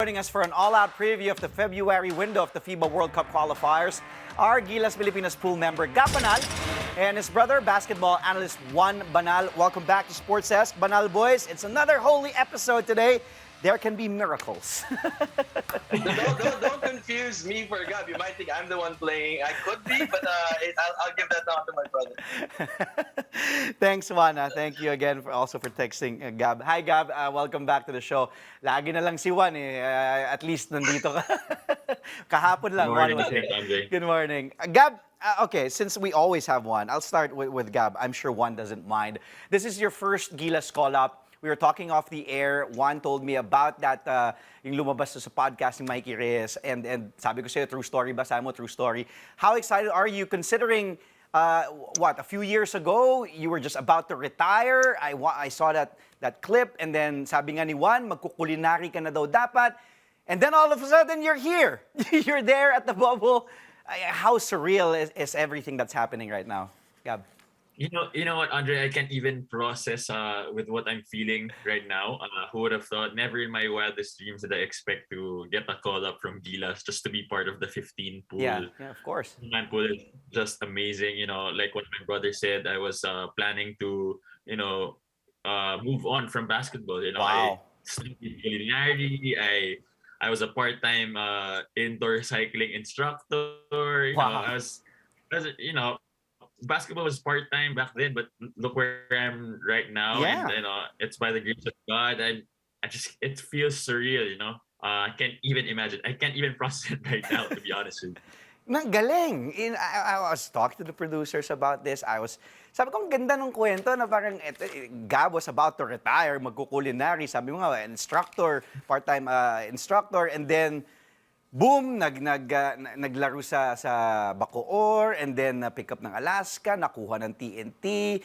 Joining us for an all-out preview of the February window of the FIBA World Cup Qualifiers are Gilas Pilipinas Pool member Gab Banal and his brother, basketball analyst Juan Banal. Welcome back to Sports Desk. Banal boys, it's another holy episode today. There can be miracles. Don't confuse me for Gab. You might think I'm the one playing. I could be, but I'll give that down to my brother. Thanks, Juan. Thank you again for texting Gab. Hi, Gab. Welcome back to the show. Lagi na lang si Juan eh. At least nandito ka. Kahapon lang. Good morning, Juan was here. Andre. Good morning. Gab, okay, since we always have Juan, I'll start with Gab. I'm sure Juan doesn't mind. This is your first Gilas call-up. We were talking off the air. Juan told me about that, yung lumabas sa podcast ni Mikey Reyes. And sabi ko sa'yo, true story ba? Sabi mo, true story. How excited are you considering, a few years ago, you were just about to retire. I saw that clip. And then sabi nga ni Juan, magkukulinary ka na daw dapat. And then all of a sudden, you're here. You're there at the bubble. How surreal is everything that's happening right now? Gab. You know what, Andre? I can't even process with what I'm feeling right now. Who would have thought? Never in my wildest dreams did I expect to get a call up from Gilas just to be part of the 15 pool. Yeah, of course. Man pool is just amazing. You know, like what my brother said, I was planning to, move on from basketball. You know, Wow. I studied culinary. I was a part-time indoor cycling instructor. Wow. Basketball was part-time back then, but look where I'm right now. Yeah. And it's by the grace of God. It feels surreal, I can't even imagine. I can't even process it right now, to be honest with you. Nang galing. I was talking to the producers about this. Sabi ko, ang ganda ng kwento na parang Gab was about to retire, magkukulinary. Sabi mo nga, instructor, part-time instructor. And then, boom, naglaro sa Bacoor, and then pick up ng Alaska, nakuha ng TNT,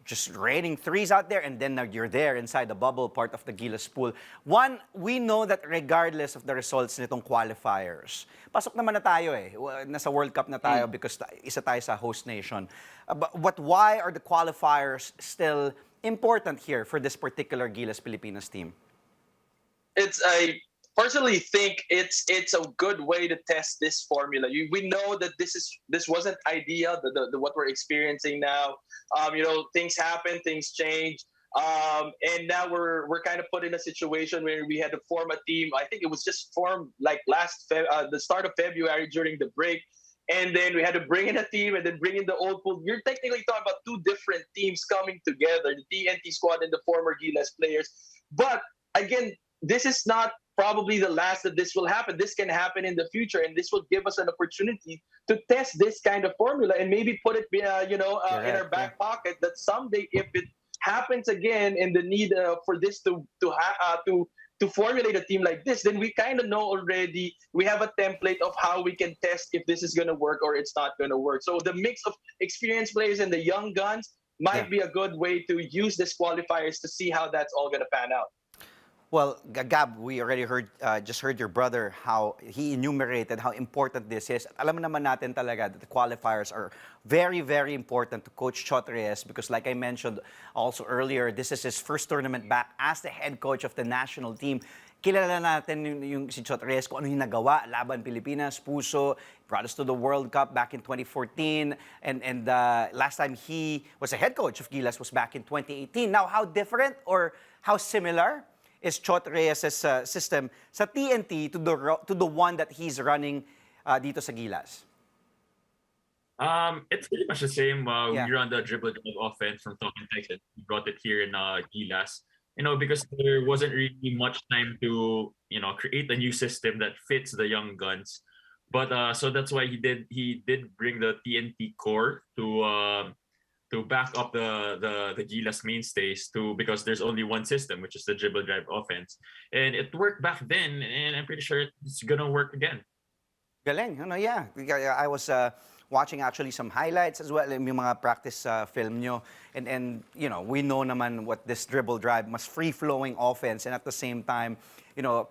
just raining threes out there, and then you're there inside the bubble, part of the Gilas pool. One, we know that regardless of the results nitong qualifiers, pasok naman na tayo eh. Nasa World Cup na tayo because isa tayo sa host nation. But why are the qualifiers still important here for this particular Gilas Pilipinas team? I personally think it's a good way to test this formula. We know that this wasn't ideal. What we're experiencing now, things happen, things change, and now we're kind of put in a situation where we had to form a team. I think it was just formed like the start of February during the break, and then we had to bring in a team and then bring in the old pool. You're technically talking about two different teams coming together: the TNT squad and the former Gilas players. But again, this is not probably the last that this will happen. This can happen in the future, and this will give us an opportunity to test this kind of formula and maybe put it, in our back pocket. That someday, if it happens again, and the need for this to formulate a team like this, then we kind of know already. We have a template of how we can test if this is going to work or it's not going to work. So the mix of experienced players and the young guns might be a good way to use this qualifiers to see how that's all going to pan out. Well, Gab, we already just heard your brother how he enumerated how important this is. Alam naman natin talaga that the qualifiers are very, very important to Coach Chot Reyes because like I mentioned also earlier, this is his first tournament back as the head coach of the national team. Kilala natin yung si Chot Reyes kung ano yung nagawa, Laban Pilipinas, Puso, brought us to the World Cup back in 2014. And last time he was a head coach of Gilas was back in 2018. Now, how different or how similar is Chot Reyes' system sa TNT to the one that he's running dito sa Gilas? It's pretty much the same. We run the dribble drive offense from Talking Texas. We brought it here in Gilas. Because there wasn't really much time to, create a new system that fits the young guns. But so that's why he did bring the TNT core to back up the Gilas mainstays because there's only one system, which is the dribble drive offense. And it worked back then, and I'm pretty sure it's gonna work again. Galing, yeah. I was watching actually some highlights as well, yung mga practice film nyo. And we know naman what this dribble drive, mas free-flowing offense, and at the same time,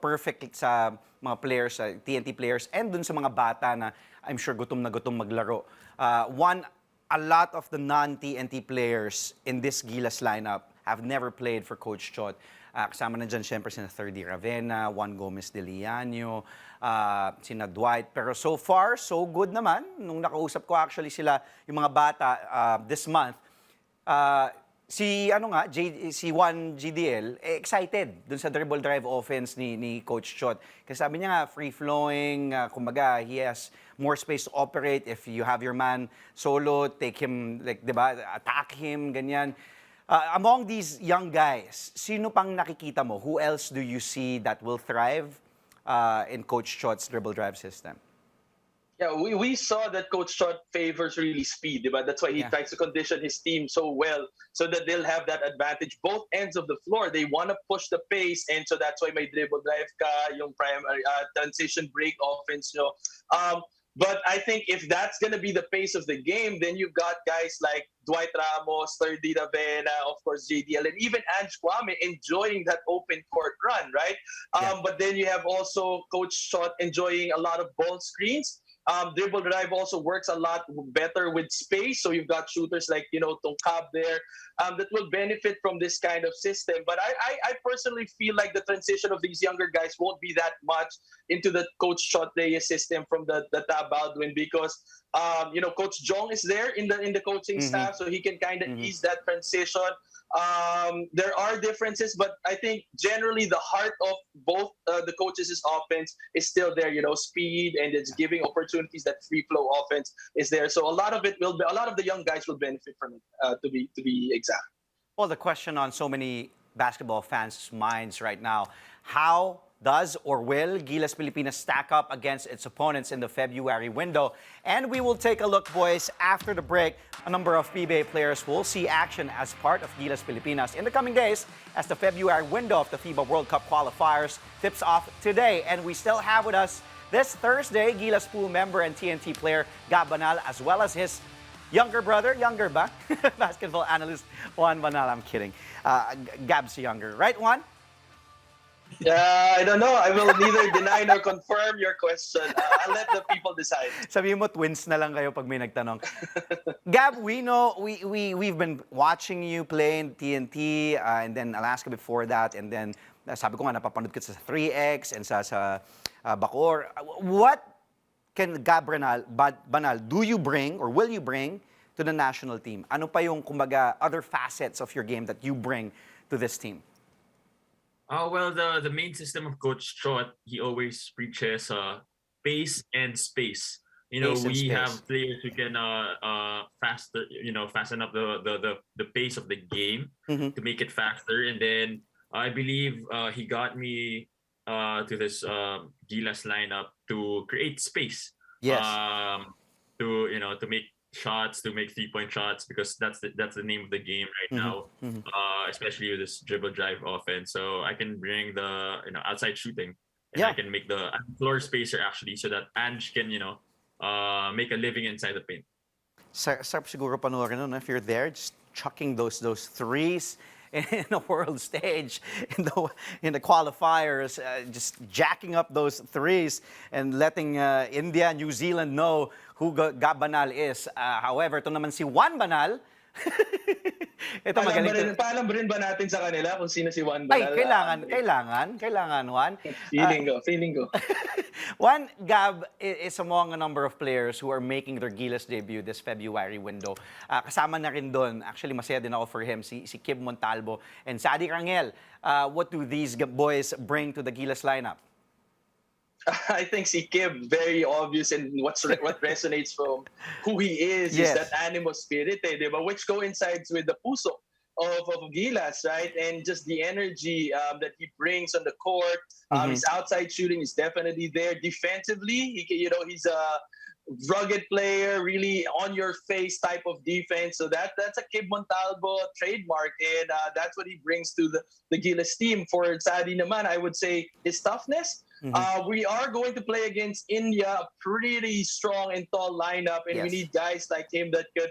perfect sa mga players, TNT players, and dun sa mga bata na I'm sure gutom na gutom maglaro. A lot of the non-TNT players in this Gilas lineup have never played for Coach Chot. Kasama na dyan, syempre, sina Thirdy Ravena, Juan Gomez de Liano, sina Dwight. Pero so far, so good naman. Nung nakausap ko actually sila, yung mga bata this month, si Juan GDL, excited dun sa dribble drive offense ni Coach Chot. Kasi sabi niya nga, free-flowing, kumbaga, he has more space to operate. If you have your man solo, take him, like, di ba, attack him, ganyan. Among these young guys, sino pang nakikita mo? Who else do you see that will thrive in Coach Chot's dribble drive system? Yeah, we saw that Coach Chot favors really speed, diba? That's why he tries to condition his team so well so that they'll have that advantage. Both ends of the floor, they want to push the pace, and so that's why may dribble drive ka, yung primary transition break offense, you know. But I think if that's going to be the pace of the game, then you've got guys like Dwight Ramos, Thirdy Ravena, of course, JDL, and even Ange Kwame enjoying that open court run, right? But then you have also Coach Chot enjoying a lot of ball screens. Dribble drive also works a lot better with space. So you've got shooters like, you know, Tongkab there that will benefit from this kind of system. But I personally feel like the transition of these younger guys won't be that much into the Coach Chot Reyes system from the Tab Baldwin because, you know, Coach Jong is there in the coaching staff, so he can kind of ease that transition. There are differences, but I think generally the heart of both the coaches' offense is still there. You know, speed and it's giving opportunities. That free flow offense is there. So a lot of the young guys will benefit from it. To be exact. Well, the question on so many basketball fans' minds right now: how does or will Gilas Pilipinas stack up against its opponents in the February window? And we will take a look, boys, after the break. A number of PBA players will see action as part of Gilas Pilipinas in the coming days as the February window of the FIBA World Cup Qualifiers tips off today. And we still have with us this Thursday Gilas Pool member and TNT player Gab Banal, as well as his younger brother, basketball analyst Juan Banal. I'm kidding. Gab's younger, right, Juan? I don't know. I will neither deny nor confirm your question. I'll let the people decide. Sabihin mo, twins na lang kayo pag may nagtanong. Gab, we know, we've been watching you play in TNT and then Alaska before that. And then, sabi ko nga, napapanood ka sa 3X and sa Bacoor. What can Gab Banal do you bring or will you bring to the national team? Ano pa yung, kumbaga, other facets of your game that you bring to this team? Well, the main system of Coach Chot, he always preaches pace and space. You know, we have players who can fasten up the pace of the game to make it faster. And then I believe he got me to this Gilas lineup to create space. Yes. To make shots, to make 3-point shots, because that's the name of the game right now, especially with this dribble drive offense. So I can bring the outside shooting, and I can make the floor spacer actually, so that Ange can make a living inside the paint. Sarap siguro panoorin nun, if you're there, just chucking those threes in the world stage, in the qualifiers, just jacking up those threes and letting India, New Zealand know who Gab Banal is. However, ito naman si Juan Banal. Ito magaling. Paalam rin ba natin sa kanila kung sino si Juan Banal? Ay, kailangan, Juan. Feeling ko. Juan, Gab is among a number of players who are making their Gilas debut this February window. Kasama na rin doon, actually masaya din ako for him, si Kib Montalvo and Sadi Rangel. What do these boys bring to the Gilas lineup? I think si Kib, very obvious, and what resonates from who he is that animal spirit, diba? Which coincides with the puso of Gilas, right? And just the energy that he brings on the court. His outside shooting is definitely there. Defensively, he's a rugged player, really on your face type of defense. So that's a Kib Montalvo trademark, and that's what he brings to the Gilas team. For Sadi naman, I would say his toughness. We are going to play against India, a pretty strong and tall lineup, and we need guys like him that could,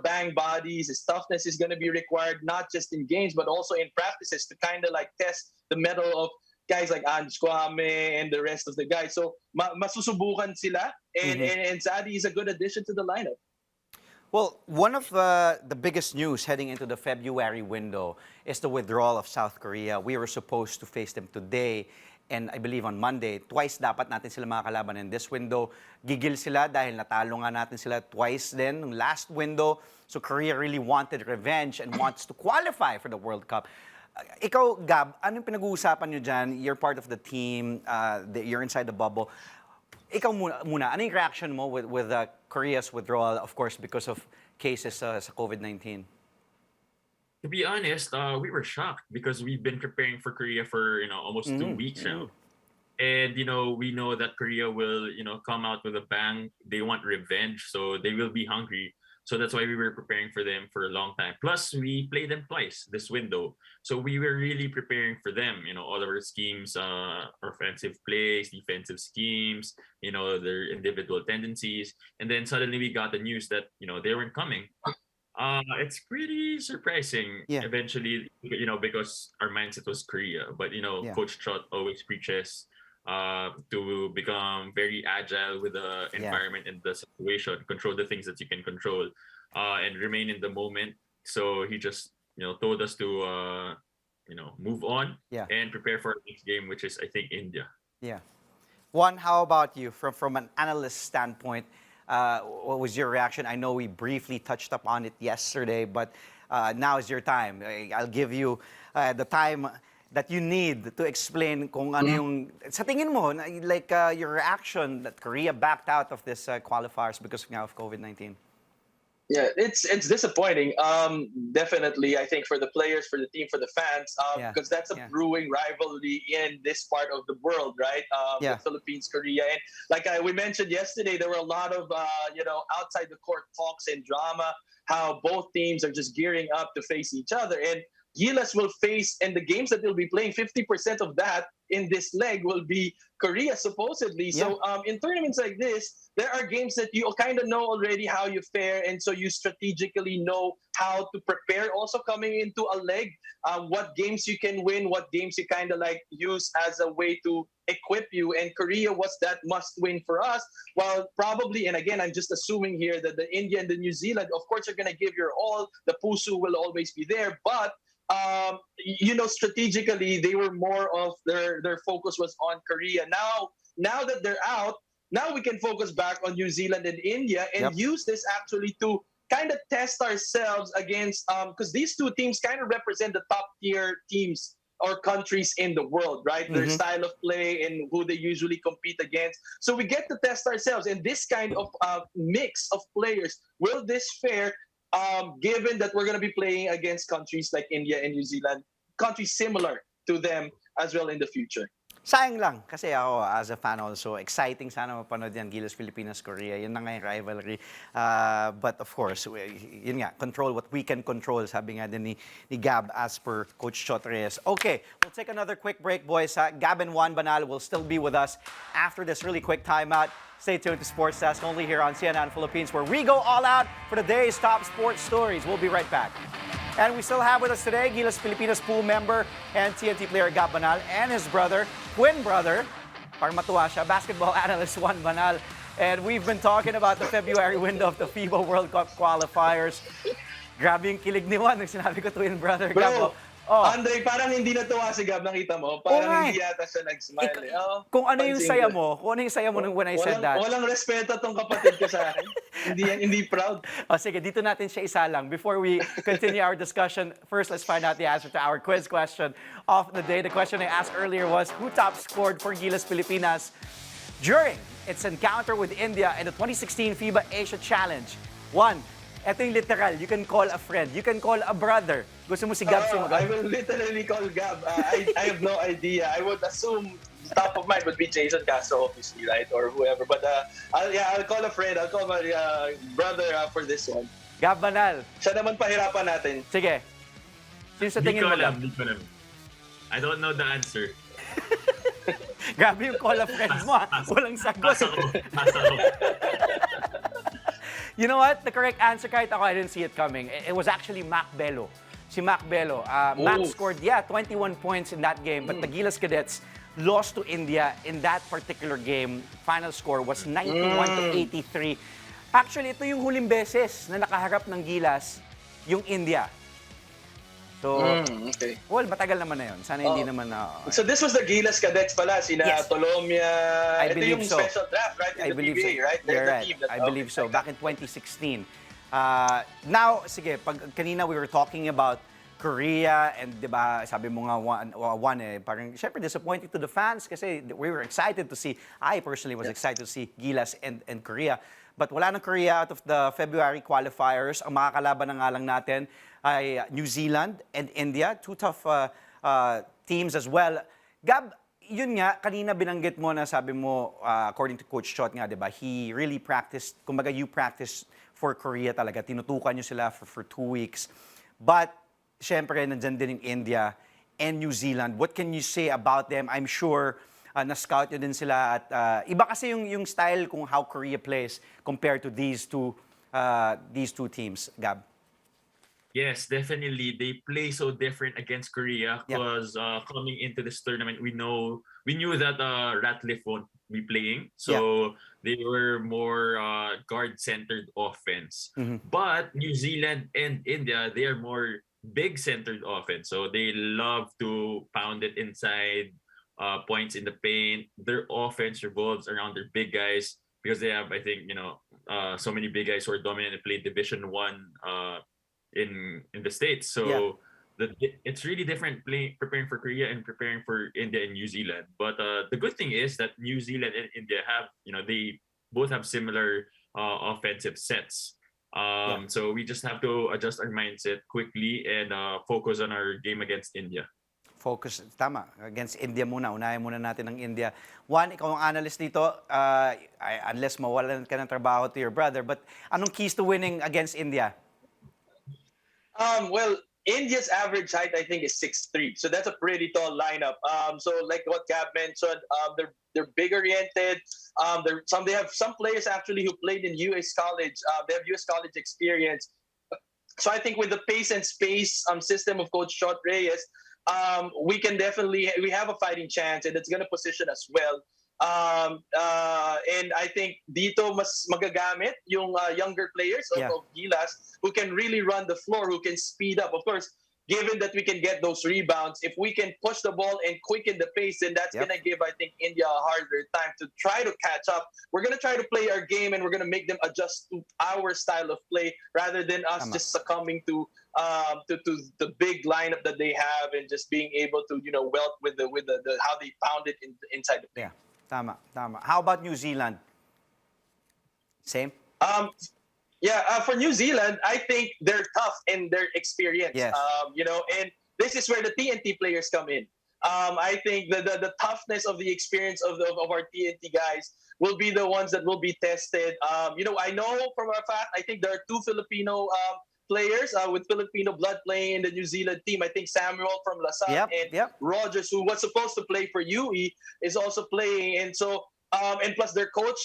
bang bodies. His toughness is going to be required not just in games but also in practices to kind of like test the mettle of guys like Ange Kwame and the rest of the guys. So masusubukan sila, and Sadi is a good addition to the lineup. Well, one of the biggest news heading into the February window is the withdrawal of South Korea. We were supposed to face them today and I believe on Monday. Twice dapat natin sila makakalaban in this window. Gigil sila dahil natalo nga natin sila twice din ng last window. So Korea really wanted revenge and wants to qualify for the World Cup. Ikaw, Gab, anong pinag-uusapan nyo dyan? You're part of the team, you're inside the bubble. Ikaw muna, ano yung reaction mo with Korea's withdrawal, of course, because of cases sa COVID-19? To be honest, we were shocked because we've been preparing for Korea for almost 2 weeks now, and we know that Korea will come out with a bang. They want revenge, so they will be hungry. So that's why we were preparing for them for a long time. Plus, we played them twice this window. So we were really preparing for them, all of our schemes, offensive plays, defensive schemes, their individual tendencies. And then suddenly we got the news that, they weren't coming. It's pretty surprising eventually, because our mindset was Korea. But, Coach Chot always preaches to become very agile with the environment and the situation, control the things that you can control, and remain in the moment. So he just, told us to, move on and prepare for our next game, which is, I think, India. Yeah. Juan, how about you? From an analyst standpoint, what was your reaction? I know we briefly touched upon it yesterday, but now is your time. I'll give you the time that you need to explain kung ano yung, sa tingin mo, like your reaction that Korea backed out of this qualifiers because of COVID-19. Yeah, it's disappointing. Definitely, I think for the players, for the team, for the fans, because that's a brewing rivalry in this part of the world, right? The Philippines, Korea, and like we mentioned yesterday, there were a lot of outside the court talks and drama. How both teams are just gearing up to face each other, and Gilas will face, and the games that they'll be playing, 50% of that in this leg will be Korea, supposedly. So in tournaments like this, there are games that you kind of know already how you fare, and so you strategically know how to prepare also coming into a leg, what games you can win, what games you kind of like use as a way to equip you. And Korea was that must win for us. Well, probably, and again, I'm just assuming here that the India and the New Zealand, of course, are going to give your all. The Pusu will always be there, but strategically, they were more of their focus was on Korea. Now that they're out, now we can focus back on New Zealand and India and use this actually to kind of test ourselves against, because these two teams kind of represent the top tier teams or countries in the world, right? Their style of play and who they usually compete against. So we get to test ourselves, and this kind of mix of players, will this fare? Given that we're going to be playing against countries like India and New Zealand, countries similar to them as well in the future. Sayang lang, kasi ako as a fan also, exciting sana mapanood yan, Gilas Pilipinas Korea, yun na nga yung rivalry. But of course, yun nga, control what we can control, sabi nga din ni Gab as per Coach Chot Reyes. Okay, we'll take another quick break, boys. Gab and Juan Banal will still be with us after this really quick timeout. Stay tuned to Sports Desk only here on CNN Philippines, where we go all out for the day's top sports stories. We'll be right back. And we still have with us today Gilas Pilipinas Pool member and TNT player Gab Banal and his brother, twin brother, parang matuwa siya, basketball analyst Juan Banal. And we've been talking about the February window of the FIBA World Cup Qualifiers. Grabe yung kilig ni Juan nung sinabi ko twin brother. Bro, Gab, Andre, parang hindi natuwa si Gab, nakita mo? Parang hindi yata siya nag-smile. Kung ano yung saya mo, when I said that. Walang respeto tong kapatid ko sa akin. hindi proud. Sige, dito natin siya isa lang. Before we continue our discussion, first let's find out the answer to our quiz question of the day. The question I asked earlier was, who top scored for Gilas Pilipinas during its encounter with India in the 2016 FIBA Asia Challenge? One, ito yung literal. You can call a friend. You can call a brother. Gusto mo si Gab I will literally call Gab. I have no idea. I would assume top of mind would be Jason Castro, obviously, right? Or whoever. But I'll call a friend. I'll call my brother for this one. Gab Banal. Siya naman pahirapan natin. Sige. Sino sa tingin mo, Gab? Hindi ko alam. I don't know the answer. Grabe yung call a friends mo, ha? Walang sagot. Nasa ko. You know what? The correct answer, kahit ako, I didn't see it coming. It was actually Mac Bello. Si Mac Bello. Mac scored, 21 points in that game, but the Gilas Cadets lost to India in that particular game. Final score was 91 to 83. Actually, ito yung huling beses na nakaharap ng Gilas yung India. So, okay. well, matagal naman na yun. Sana hindi naman na... So this was the Gilas Cadets pala, sina Yes. Tolomia. I Ito believe yung so. special draft, right? I In the believe PBA, so. right? There's You're the right. team that- I believe so. Back in 2016. Now, sige, pag kanina we were talking about Korea and 'di ba, sabi mo nga parang syempre disappointing to the fans kasi we were excited to see, I personally was excited to see Gilas and Korea. But wala ng Korea out of the February qualifiers. Ang makakalaban na nga lang natin ay New Zealand and India, two tough teams as well. Gab, yun nga, kanina binanggit mo na sabi mo, according to Coach Chot nga, di ba, he really practiced, kumbaga you practiced for Korea talaga. Tinutukan nyo sila for 2 weeks. But, syempre, nandyan din yung India and New Zealand. What can you say about them? I'm sure na-scout nyo din sila at iba kasi yung style kung how Korea plays compared to these two teams, Gab. Yes, definitely. They play so different against Korea because coming into this tournament, we knew that Ratliff won't be playing, so they were more guard-centered offense. But New Zealand and India, they are more big-centered offense, so they love to pound it inside, points in the paint. Their offense revolves around their big guys because they have, I think, so many big guys who are dominant and play Division One. In the States. So it's really different preparing for Korea and preparing for India and New Zealand. But the good thing is that New Zealand and India have, they both have similar offensive sets. So we just have to adjust our mindset quickly and focus on our game against India. Focus, tama. Against India muna. Unahin muna natin ng India. Juan, ikaw ang analyst dito. Unless mawalan ka ng trabaho to your brother. But anong keys to winning against India? Well, India's average height, I think, is 6'3", so that's a pretty tall lineup. So like what Gab mentioned, they're big oriented. They have some players actually who played in US college. They have US college experience. So I think with the pace and space system of Coach Shot Reyes, we have a fighting chance, and it's going to position us well. And I think dito mas magagamit yung younger players of Gilas who can really run the floor, who can speed up. Of course, given that we can get those rebounds, if we can push the ball and quicken the pace, then that's going to give, I think, India a harder time to try to catch up. We're going to try to play our game, and we're going to make them adjust to our style of play rather than us just succumbing to the big lineup that they have and just being able to welt with the how they pound it inside the paint. Tama. How about New Zealand? Same? For New Zealand, I think they're tough in their experience. Yes. And this is where the TNT players come in. I think the toughness of the experience of our TNT guys will be the ones that will be tested. I know for a fact, I think there are 2 Filipino players with Filipino blood playing in the New Zealand team. I think Samuel from Lasal and Rogers, who was supposed to play for UE, is also playing. And so, and plus their coach,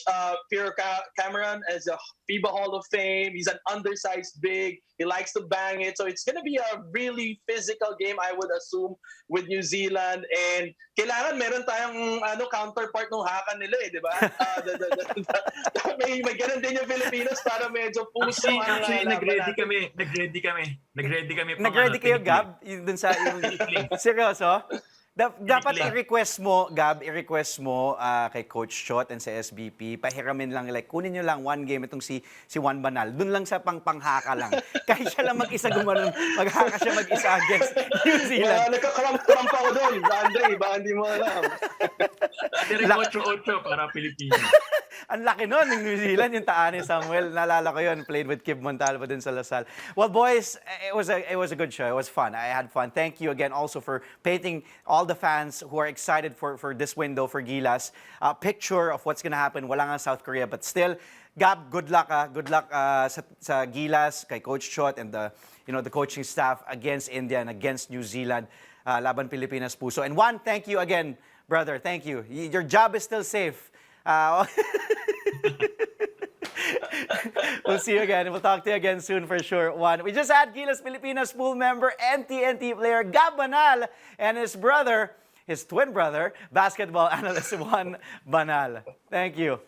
Piero Cameron, is a FIBA Hall of Fame. He's an undersized big. He likes to bang it. So it's going to be a really physical game, I would assume, with New Zealand. And kailangan meron tayong counterpart ng hakan nila di ba? May ganun din yung Filipinos para medyo puso Actually, nag-ready kami. Nag-ready kayo, Gab? Dun sa seryoso? Dapat i-request mo, Gab, kay Coach Chot and sa SBP, pahiramin lang, kunin nyo lang 1 game itong si Juan Banal. Doon lang sa panghaka lang. Kahit siya lang mag-isa gumanon, maghaka siya mag-isa against New Zealand. Nagkakarampa ako doon, Andre, baka hindi mo alam. 8-8 para Pilipinas. Ang laki nun ng New Zealand, yung taan ni Samuel. Naalala ko yun, played with Kib Montalvo din sa Lasal. Well, boys, it was a good show. It was fun. I had fun. Thank you again also for painting all the fans who are excited for this window for Gilas. Picture of what's gonna happen. Wala nga South Korea, but still, Gab, good luck. Good luck sa Gilas, kay Coach Chot and the coaching staff against India and against New Zealand. Laban Pilipinas Puso. And Juan, thank you again, brother. Thank you. Your job is still safe. We'll see you again. We'll talk to you again soon for sure. Juan. We just had Gilas Pilipinas Pool member and TNT player Gab Banal and his twin brother, basketball analyst Juan Banal. Thank you.